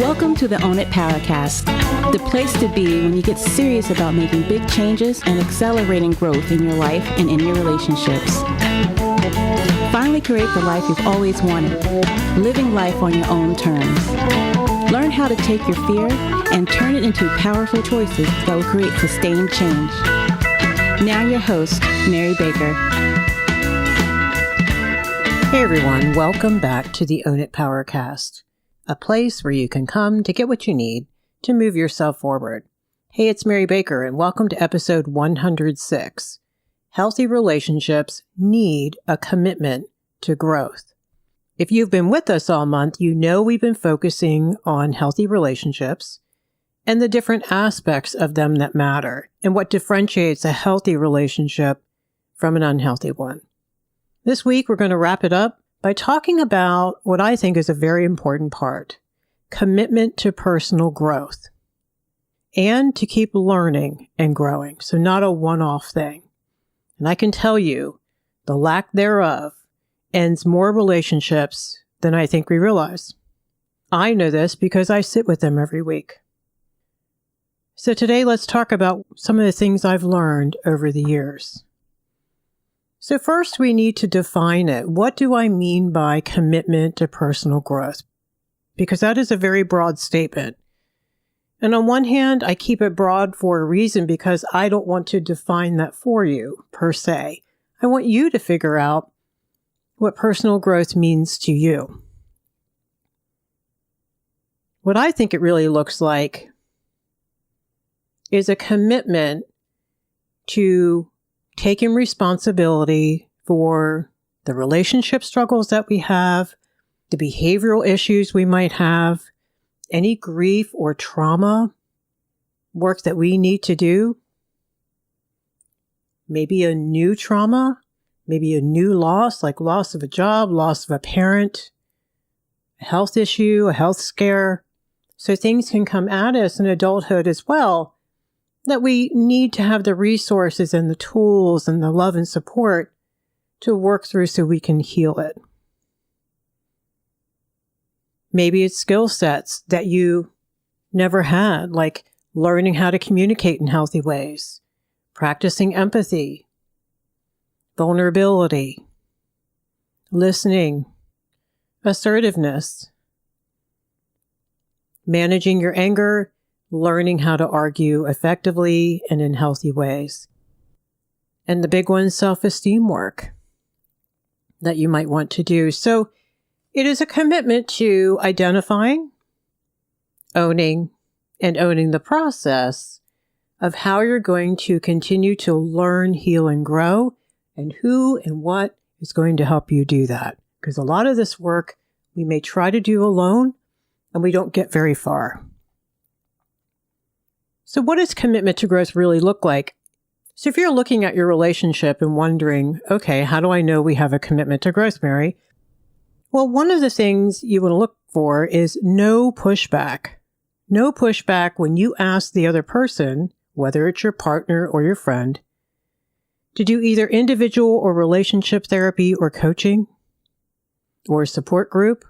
Welcome to the Own It Powercast, the place to be when you get serious about making big changes and accelerating growth in your life and in your relationships. Finally create the life you've always wanted, living life on your own terms. Learn how to take your fear and turn it into powerful choices that will create sustained change. Now your host, Mary Baker. Hey everyone, welcome back to the Own It Powercast, a place where you can come to get what you need to move yourself forward. Hey, it's Mary Baker, and welcome to episode 106. Healthy relationships need a commitment to growth. If you've been with us all month, you know we've been focusing on healthy relationships and the different aspects of them that matter and what differentiates a healthy relationship from an unhealthy one. This week, we're going to wrap it up by talking about what I think is a very important part, commitment to personal growth and to keep learning and growing. So not a one-off thing. And I can tell you, the lack thereof ends more relationships than I think we realize. I know this because I sit with them every week. So today, let's talk about some of the things I've learned over the years. So first, we need to define it. What do I mean by commitment to personal growth? Because that is a very broad statement. And on one hand, I keep it broad for a reason because I don't want to define that for you, per se. I want you to figure out what personal growth means to you. What I think it really looks like is a commitment to taking responsibility for the relationship struggles that we have, the behavioral issues we might have, any grief or trauma work that we need to do, maybe a new trauma, maybe a new loss, like loss of a job, loss of a parent, a health issue, a health scare. So things can come at us in adulthood as well that we need to have the resources and the tools and the love and support to work through so we can heal it. Maybe it's skill sets that you never had, like learning how to communicate in healthy ways, practicing empathy, vulnerability, listening, assertiveness, managing your anger, learning how to argue effectively and in healthy ways. And the big one, self-esteem work that you might want to do. So it is a commitment to identifying, owning, and owning the process of how you're going to continue to learn, heal, and grow, and who and what is going to help you do that. Because a lot of this work we may try to do alone, and we don't get very far. So what does commitment to growth really look like? So if you're looking at your relationship and wondering, okay, how do I know we have a commitment to growth, Mary? Well, one of the things you want to look for is no pushback. No pushback when you ask the other person, whether it's your partner or your friend, to do either individual or relationship therapy or coaching or support group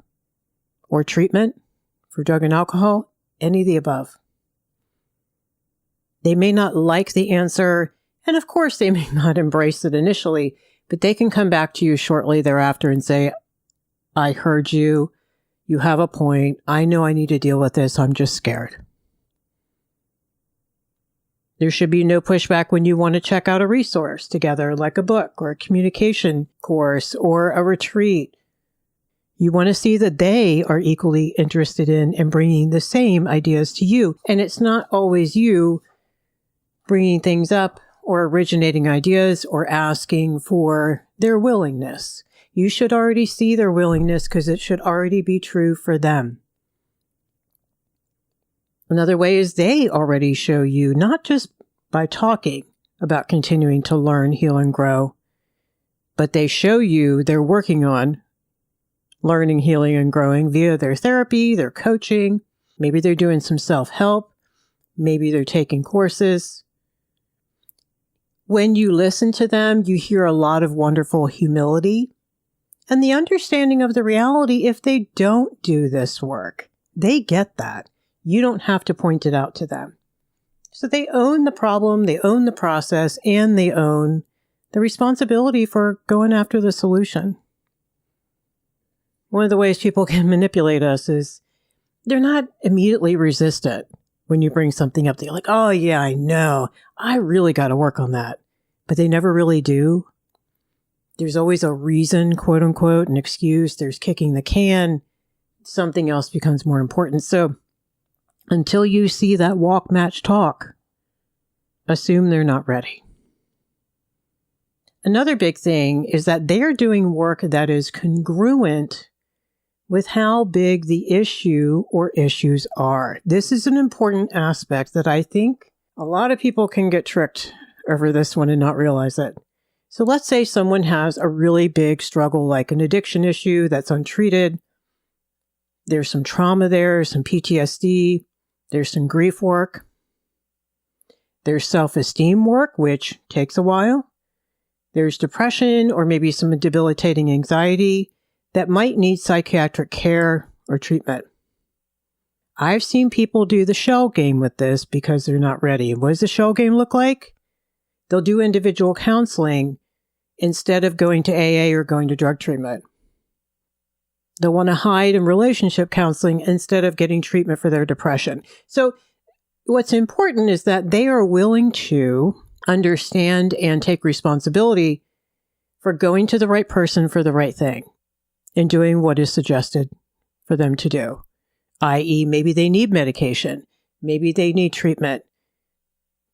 or treatment for drug and alcohol, any of the above. They may not like the answer, and of course they may not embrace it initially, but they can come back to you shortly thereafter and say, I heard you, you have a point, I know I need to deal with this, I'm just scared. There should be no pushback when you want to check out a resource together, like a book or a communication course or a retreat. You want to see that they are equally interested in bringing the same ideas to you, and it's not always you bringing things up or originating ideas or asking for their willingness. You should already see their willingness because it should already be true for them. Another way is they already show you, not just by talking about continuing to learn, heal, and grow, but they show you they're working on learning, healing, and growing via their therapy, their coaching. Maybe they're doing some self-help. Maybe they're taking courses. When you listen to them, you hear a lot of wonderful humility and the understanding of the reality if they don't do this work. They get that. You don't have to point it out to them. So they own the problem, they own the process, and they own the responsibility for going after the solution. One of the ways people can manipulate us is they're not immediately resistant when you bring something up. They're like, oh yeah, I know. I really got to work on that. But they never really do. There's always a reason, quote unquote, an excuse. There's kicking the can. Something else becomes more important. So until you see that walk, match, talk, assume they're not ready. Another big thing is that they are doing work that is congruent with how big the issue or issues are. This is an important aspect that I think a lot of people can get tricked over this one and not realize it. So let's say someone has a really big struggle, like an addiction issue that's untreated. There's some trauma there, some PTSD. There's some grief work. There's self-esteem work, which takes a while. There's depression or maybe some debilitating anxiety that might need psychiatric care or treatment. I've seen people do the shell game with this because they're not ready. What does the shell game look like? They'll do individual counseling instead of going to AA or going to drug treatment. They'll want to hide in relationship counseling instead of getting treatment for their depression. So what's important is that they are willing to understand and take responsibility for going to the right person for the right thing and doing what is suggested for them to do, i.e., maybe they need medication, maybe they need treatment,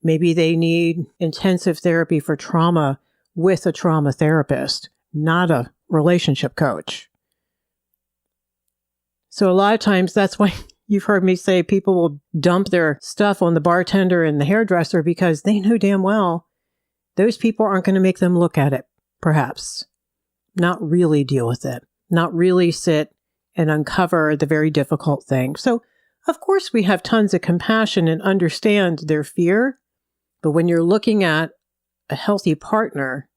maybe they need intensive therapy for trauma with a trauma therapist, not a relationship coach. So a lot of times that's why you've heard me say people will dump their stuff on the bartender and the hairdresser because they know damn well those people aren't going to make them look at it, perhaps. Not really deal with it. Not really sit and uncover the very difficult thing. So, of course, we have tons of compassion and understand their fear. But when you're looking at a healthy partner,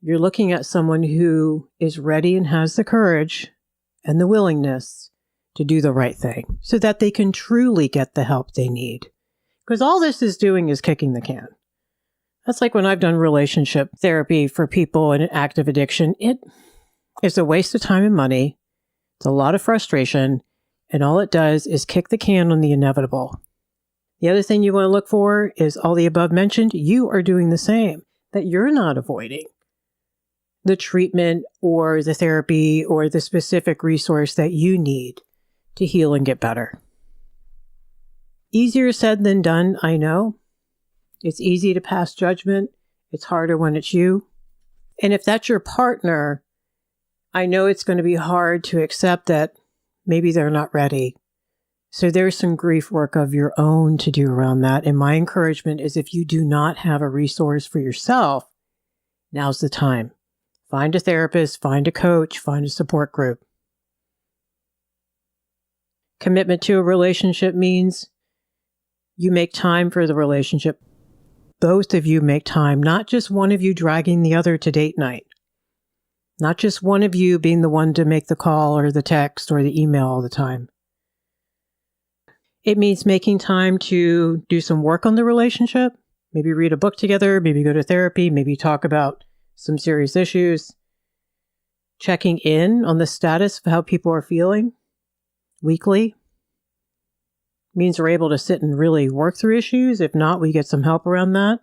you're looking at someone who is ready and has the courage and the willingness to do the right thing so that they can truly get the help they need. Because all this is doing is kicking the can. That's like when I've done relationship therapy for people in active addiction. It is a waste of time and money. It's a lot of frustration. And all it does is kick the can on the inevitable. The other thing you want to look for is all the above mentioned. You are doing the same, that you're not avoiding the treatment or the therapy or the specific resource that you need to heal and get better. Easier said than done, I know. It's easy to pass judgment. It's harder when it's you. And if that's your partner, I know it's going to be hard to accept that maybe they're not ready. So there's some grief work of your own to do around that. And my encouragement is if you do not have a resource for yourself, now's the time. Find a therapist, find a coach, find a support group. Commitment to a relationship means you make time for the relationship. Both of you make time, not just one of you dragging the other to date night. Not just one of you being the one to make the call or the text or the email all the time. It means making time to do some work on the relationship, maybe read a book together, maybe go to therapy, maybe talk about some serious issues, checking in on the status of how people are feeling weekly. Means we're able to sit and really work through issues. If not, we get some help around that.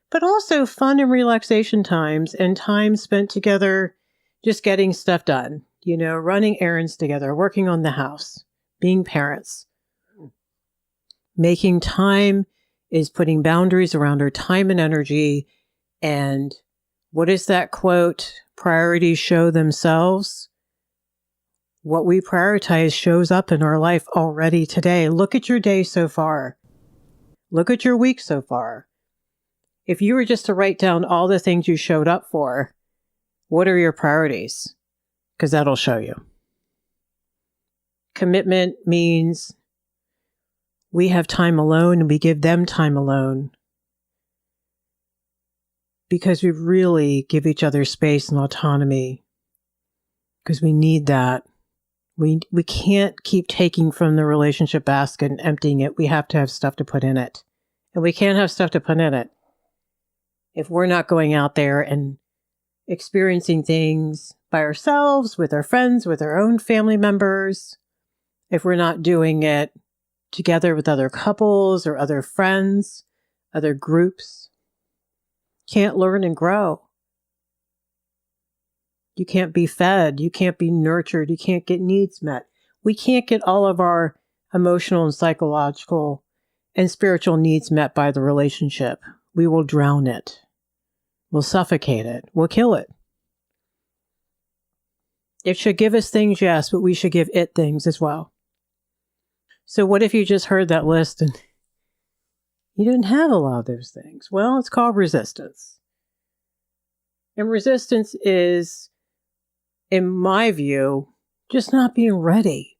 But also fun and relaxation times and time spent together just getting stuff done, running errands together, working on the house, being parents. Making time is putting boundaries around our time and energy. And what is that quote? Priorities show themselves. What we prioritize shows up in our life already today. Look at your day so far. Look at your week so far. If you were just to write down all the things you showed up for, what are your priorities? Because that'll show you. Commitment means we have time alone and we give them time alone because we really give each other space and autonomy because we need that We can't keep taking from the relationship basket and emptying it. We have to have stuff to put in it. And we can't have stuff to put in it if we're not going out there and experiencing things by ourselves, with our friends, with our own family members, if we're not doing it together with other couples or other friends, other groups. Can't learn and grow. You can't be fed. You can't be nurtured. You can't get needs met. We can't get all of our emotional and psychological and spiritual needs met by the relationship. We will drown it. We'll suffocate it. We'll kill it. It should give us things, yes, but we should give it things as well. So what if you just heard that list and you didn't have a lot of those things? Well, it's called resistance. And resistance is, in my view, just not being ready.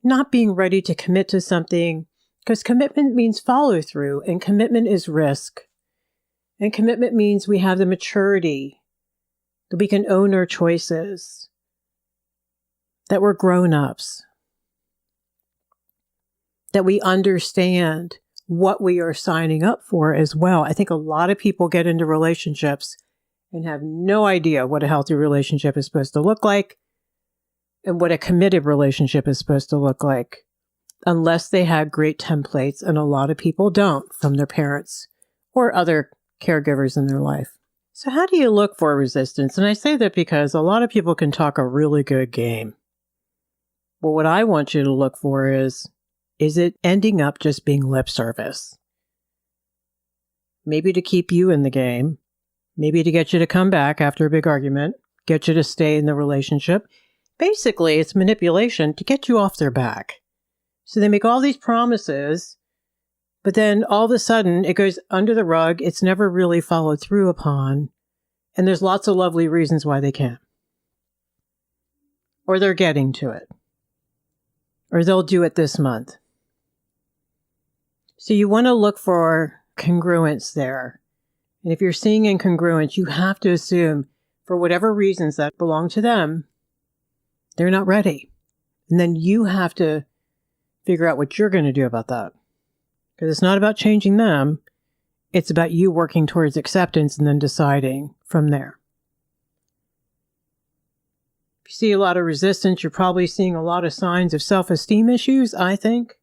Not being ready to commit to something, because commitment means follow through, and commitment is risk. And commitment means we have the maturity that we can own our choices, that we're grown-ups, that we understand what we are signing up for as well. I think a lot of people get into relationships and have no idea what a healthy relationship is supposed to look like and what a committed relationship is supposed to look like, unless they had great templates, and a lot of people don't, from their parents or other caregivers in their life. So how do you look for resistance? And I say that because a lot of people can talk a really good game. Well, what I want you to look for is it ending up just being lip service? Maybe to keep you in the game, maybe to get you to come back after a big argument, get you to stay in the relationship. Basically, it's manipulation to get you off their back. So they make all these promises, but then all of a sudden it goes under the rug. It's never really followed through upon. And there's lots of lovely reasons why they can't. Or they're getting to it. Or they'll do it this month. So you want to look for congruence there. And if you're seeing incongruence, you have to assume, for whatever reasons that belong to them, they're not ready. And then you have to figure out what you're going to do about that. Because it's not about changing them. It's about you working towards acceptance and then deciding from there. If you see a lot of resistance, you're probably seeing a lot of signs of self-esteem issues, I think.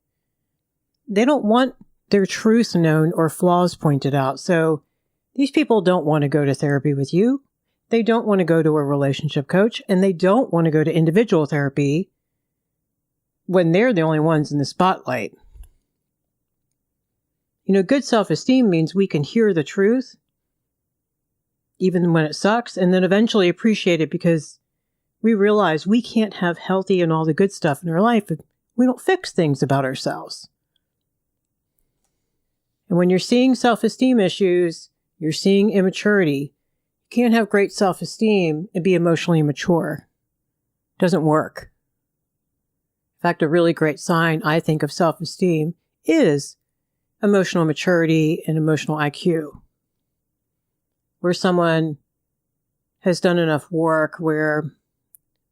They don't want their truths known or flaws pointed out. So these people don't want to go to therapy with you. They don't want to go to a relationship coach, and they don't want to go to individual therapy when they're the only ones in the spotlight. You know, good self-esteem means we can hear the truth, even when it sucks, and then eventually appreciate it, because we realize we can't have healthy and all the good stuff in our life if we don't fix things about ourselves. And when you're seeing self-esteem issues, you're seeing immaturity. You can't have great self-esteem and be emotionally immature. It doesn't work. In fact, a really great sign, I think, of self-esteem is emotional maturity and emotional IQ. Where someone has done enough work where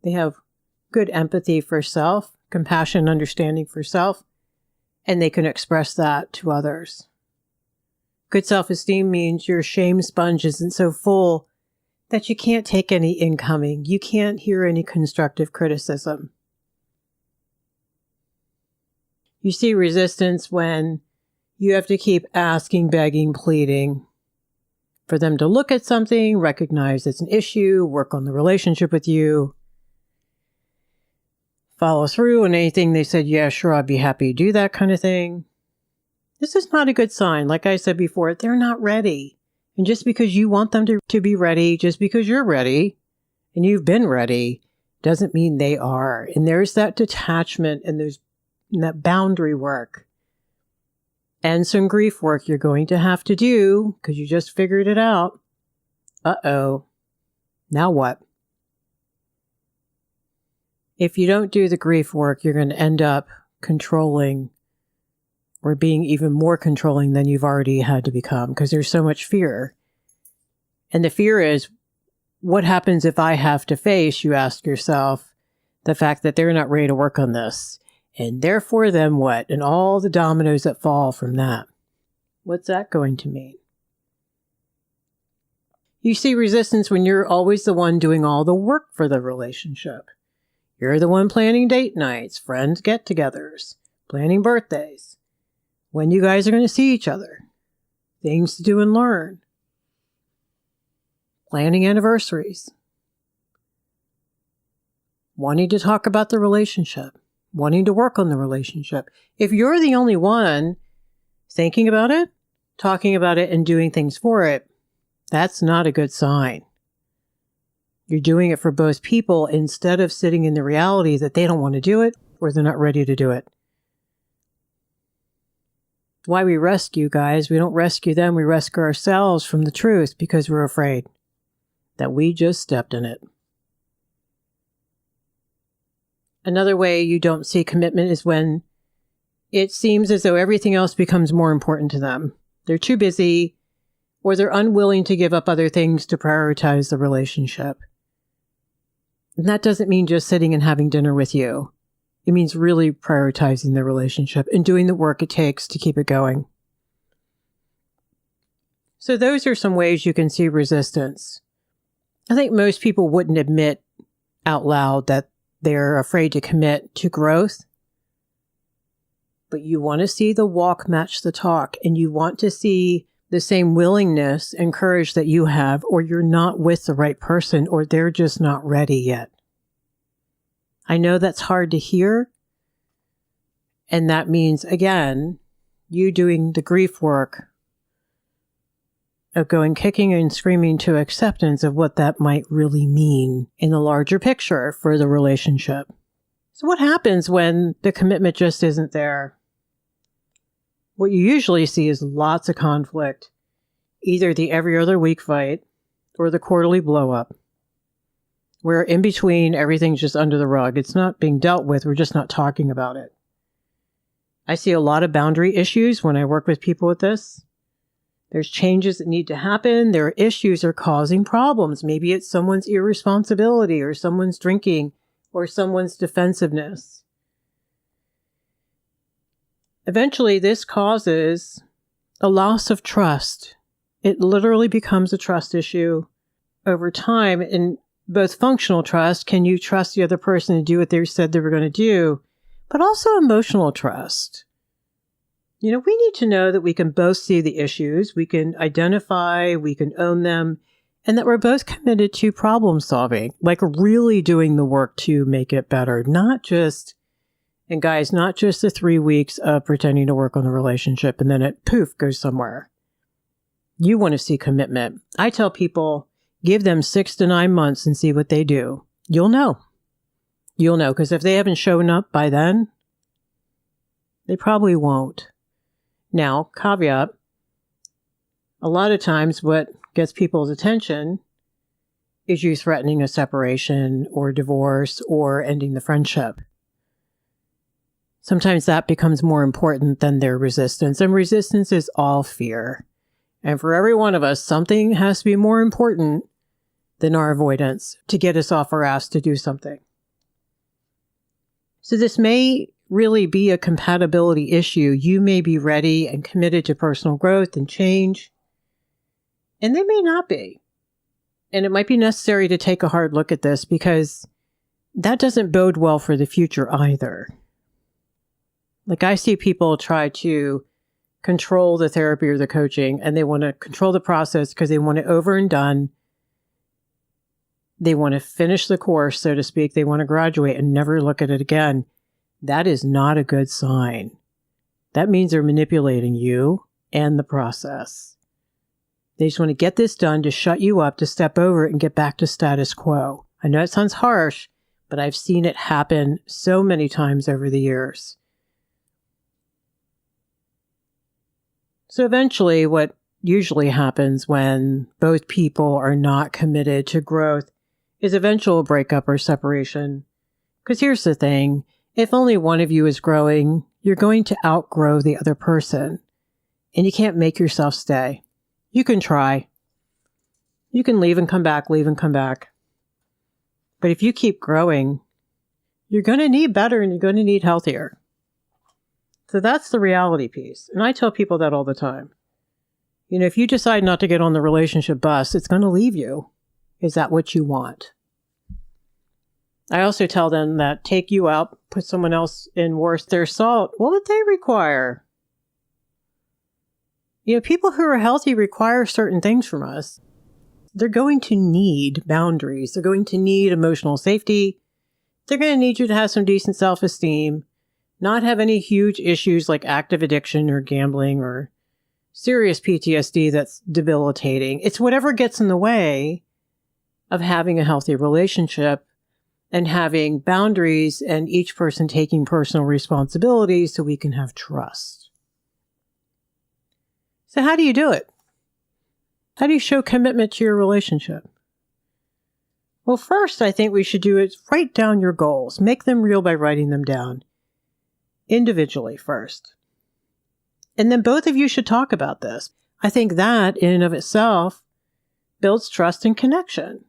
they have good empathy for self, compassion and understanding for self, and they can express that to others. Good self-esteem means your shame sponge isn't so full that you can't take any incoming. You can't hear any constructive criticism. You see resistance when you have to keep asking, begging, pleading for them to look at something, recognize it's an issue, work on the relationship with you, follow through on anything they said, yeah, sure, I'd be happy to do that kind of thing. This is not a good sign. Like I said before, they're not ready. And just because you want them to be ready, just because you're ready and you've been ready, doesn't mean they are. And there's that detachment and there's that boundary work and some grief work you're going to have to do because you just figured it out. Uh-oh. Now what? If you don't do the grief work, you're going to end up controlling or being even more controlling than you've already had to become, because there's so much fear. And the fear is, what happens if I have to face, you ask yourself, the fact that they're not ready to work on this. And therefore, then what? And all the dominoes that fall from that. What's that going to mean? You see resistance when you're always the one doing all the work for the relationship. You're the one planning date nights, friends get-togethers, planning birthdays, when you guys are going to see each other, things to do and learn, planning anniversaries, wanting to talk about the relationship, wanting to work on the relationship. If you're the only one thinking about it, talking about it, and doing things for it, that's not a good sign. You're doing it for both people instead of sitting in the reality that they don't want to do it or they're not ready to do it. It's why we rescue, guys. We don't rescue them. We rescue ourselves from the truth because we're afraid that we just stepped in it. Another way you don't see commitment is when it seems as though everything else becomes more important to them. They're too busy or they're unwilling to give up other things to prioritize the relationship. And that doesn't mean just sitting and having dinner with you. It means really prioritizing the relationship and doing the work it takes to keep it going. So those are some ways you can see resistance. I think most people wouldn't admit out loud that they're afraid to commit to growth. But you want to see the walk match the talk, and you want to see the same willingness and courage that you have, or you're not with the right person, or they're just not ready yet. I know that's hard to hear. And that means, again, you doing the grief work of going kicking and screaming to acceptance of what that might really mean in the larger picture for the relationship. So what happens when the commitment just isn't there? What you usually see is lots of conflict, either the every other week fight or the quarterly blow up, where in between everything's just under the rug. It's not being dealt with. We're just not talking about it. I see a lot of boundary issues when I work with people with this. There's changes that need to happen. There are issues that are causing problems. Maybe it's someone's irresponsibility or someone's drinking or someone's defensiveness. Eventually, this causes a loss of trust. It literally becomes a trust issue over time. In both functional trust, can you trust the other person to do what they said they were going to do, but also emotional trust. You know, we need to know that we can both see the issues, we can identify, we can own them, and that we're both committed to problem solving, like really doing the work to make it better, not just, and guys, not just the 3 weeks of pretending to work on the relationship and then it poof goes somewhere. You want to see commitment. I tell people, give them 6 to 9 months and see what they do. You'll know. You'll know, because if they haven't shown up by then, they probably won't. Now, caveat, a lot of times what gets people's attention is you threatening a separation or divorce or ending the friendship. Sometimes that becomes more important than their resistance, and resistance is all fear. And for every one of us, something has to be more important than our avoidance to get us off our ass to do something. So this may really be a compatibility issue. You may be ready and committed to personal growth and change, and they may not be. And it might be necessary to take a hard look at this, because that doesn't bode well for the future either. Like, I see people try to control the therapy or the coaching, and they want to control the process because they want it over and done. They want to finish the course, so to speak. They want to graduate and never look at it again. That is not a good sign. That means they're manipulating you and the process. They just want to get this done to shut you up, to step over it and get back to status quo. I know it sounds harsh, but I've seen it happen so many times over the years. So eventually, what usually happens when both people are not committed to growth is eventual breakup or separation. Because here's the thing, if only one of you is growing, you're going to outgrow the other person. And you can't make yourself stay. You can try. You can leave and come back, leave and come back. But if you keep growing, you're going to need better and you're going to need healthier. So that's the reality piece. And I tell people that all the time. You know, if you decide not to get on the relationship bus, it's going to leave you. Is that what you want? I also tell them that take you out, put someone else in worse their salt. What would they require? You know, people who are healthy require certain things from us. They're going to need boundaries. They're going to need emotional safety. They're going to need you to have some decent self-esteem, not have any huge issues like active addiction or gambling or serious PTSD that's debilitating. It's whatever gets in the way of having a healthy relationship and having boundaries and each person taking personal responsibility so we can have trust. So how do you do it? How do you show commitment to your relationship? Well, first, I think we should do is write down your goals. Make them real by writing them down. Individually first. And then both of you should talk about this. I think that, in and of itself, builds trust and connection.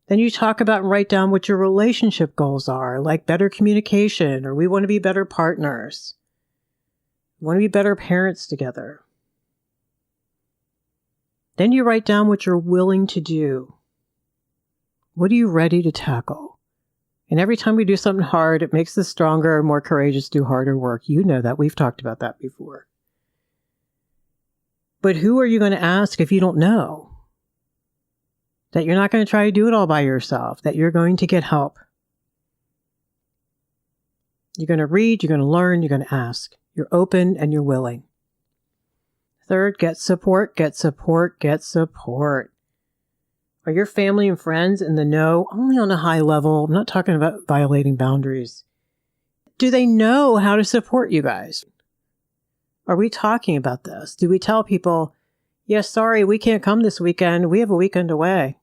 Then you talk about and write down what your relationship goals are, like better communication, or we want to be better partners. We want to be better parents together. Then you write down what you're willing to do. What are you ready to tackle? And every time we do something hard, it makes us stronger, more courageous, do harder work. You know that. We've talked about that before. But who are you going to ask if you don't know? That you're not going to try to do it all by yourself, that you're going to get help. You're going to read, you're going to learn, you're going to ask. You're open and you're willing. Third, get support, get support, get support. Are your family and friends in the know only on a high level? I'm not talking about violating boundaries. Do they know how to support you guys? Are we talking about this? Do we tell people, yes, sorry, we can't come this weekend. We have a weekend away.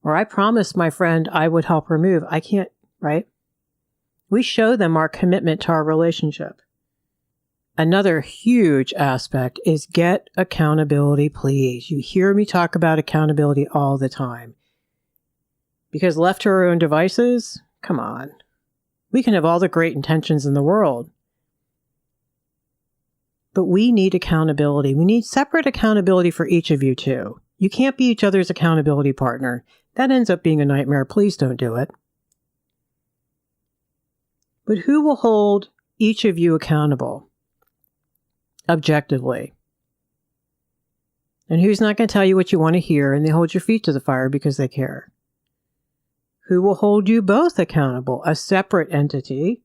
Or I promised my friend I would help her move. I can't, right? We show them our commitment to our relationship. Another huge aspect is get accountability, please. You hear me talk about accountability all the time. Because left to our own devices, come on. We can have all the great intentions in the world. But we need accountability. We need separate accountability for each of you too. You can't be each other's accountability partner. That ends up being a nightmare. Please don't do it. But who will hold each of you accountable? Objectively. And who's not going to tell you what you want to hear and they hold your feet to the fire because they care? Who will hold you both accountable? A separate entity,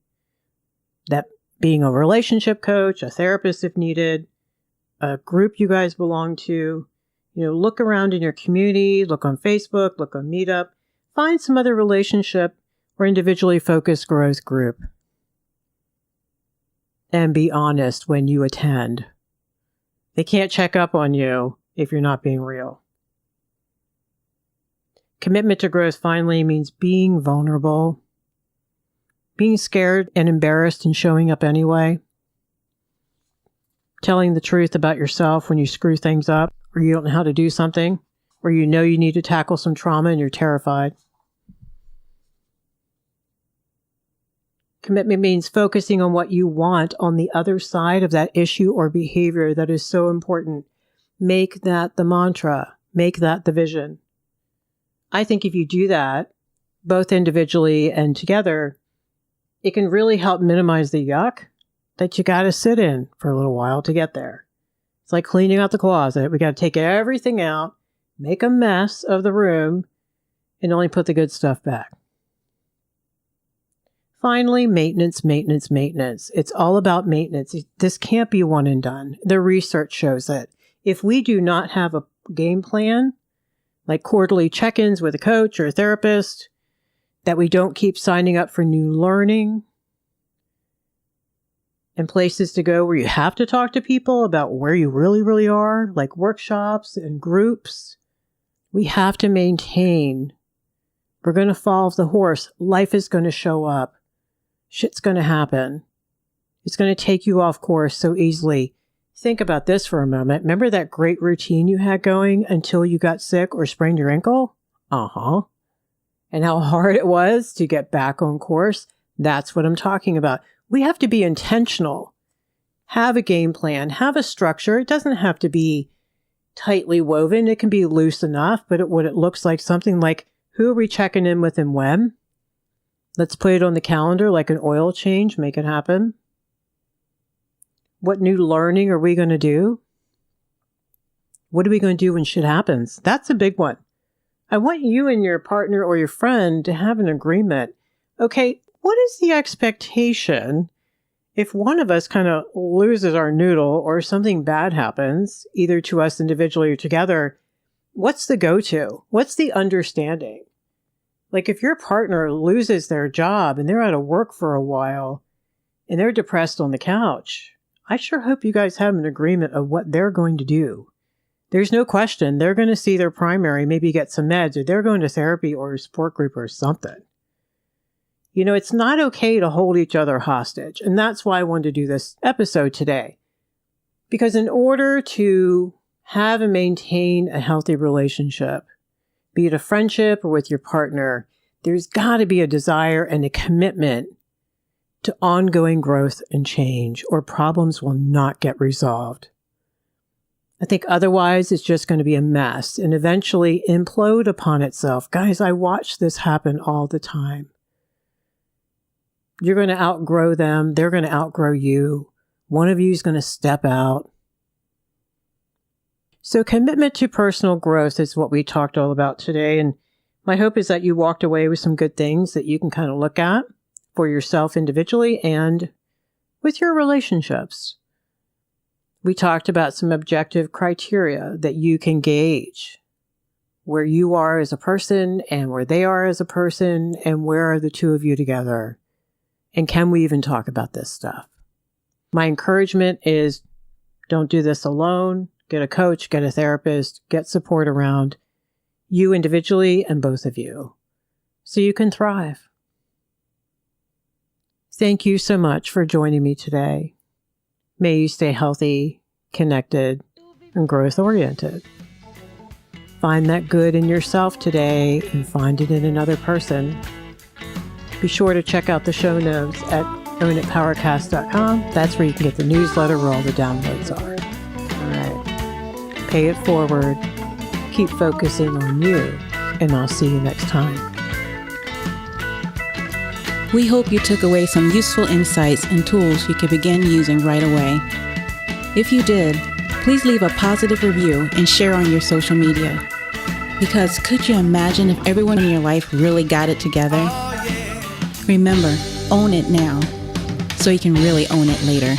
that being a relationship coach, a therapist if needed, a group you guys belong to. You know, look around in your community, look on Facebook, look on Meetup, find some other relationship or individually focused growth group. And be honest when you attend. They can't check up on you if you're not being real. Commitment to growth finally means being vulnerable, being scared and embarrassed and showing up anyway, telling the truth about yourself when you screw things up or you don't know how to do something or you know you need to tackle some trauma and you're terrified. Commitment means focusing on what you want on the other side of that issue or behavior that is so important. Make that the mantra. Make that the vision. I think if you do that, both individually and together, it can really help minimize the yuck that you got to sit in for a little while to get there. It's like cleaning out the closet. We got to take everything out, make a mess of the room, and only put the good stuff back. Finally, maintenance, maintenance, maintenance. It's all about maintenance. This can't be one and done. The research shows it. If we do not have a game plan, like quarterly check-ins with a coach or a therapist, that we don't keep signing up for new learning and places to go where you have to talk to people about where you really, really are, like workshops and groups, we have to maintain. We're going to fall off the horse. Life is going to show up. Shit's going to happen. It's going to take you off course so easily. Think about this for a moment. Remember that great routine you had going until you got sick or sprained your ankle? Uh-huh. and how hard it was to get back on course. That's what I'm talking about. We have to be intentional, have a game plan, have a structure. It doesn't have to be tightly woven. It can be loose enough, but what it looks like something like, who are we checking in with and when? Let's put it on the calendar like an oil change, make it happen. What new learning are we going to do? What are we going to do when shit happens? That's a big one. I want you and your partner or your friend to have an agreement. Okay, what is the expectation if one of us kind of loses our noodle or something bad happens, either to us individually or together? What's the go-to? What's the understanding? Like if your partner loses their job and they're out of work for a while and they're depressed on the couch, I sure hope you guys have an agreement of what they're going to do. There's no question they're going to see their primary, maybe get some meds, or they're going to therapy or a support group or something. You know, it's not okay to hold each other hostage. And that's why I wanted to do this episode today. Because in order to have and maintain a healthy relationship, be it a friendship or with your partner, there's got to be a desire and a commitment to ongoing growth and change, or problems will not get resolved. I think otherwise it's just going to be a mess and eventually implode upon itself. Guys, I watch this happen all the time. You're going to outgrow them. They're going to outgrow you. One of you is going to step out. So commitment to personal growth is what we talked all about today. And my hope is that you walked away with some good things that you can kind of look at for yourself individually and with your relationships. We talked about some objective criteria that you can gauge where you are as a person and where they are as a person and where are the two of you together. And can we even talk about this stuff? My encouragement is don't do this alone. Get a coach, get a therapist, get support around you individually and both of you so you can thrive. Thank you so much for joining me today. May you stay healthy, connected, and growth-oriented. Find that good in yourself today and find it in another person. Be sure to check out the show notes at ownitpowercast.com. That's where you can get the newsletter where all the downloads are. All right. Pay it forward. Keep focusing on you, and I'll see you next time. We hope you took away some useful insights and tools you can begin using right away. If you did, please leave a positive review and share on your social media. Because could you imagine if everyone in your life really got it together? Remember, own it now, so you can really own it later.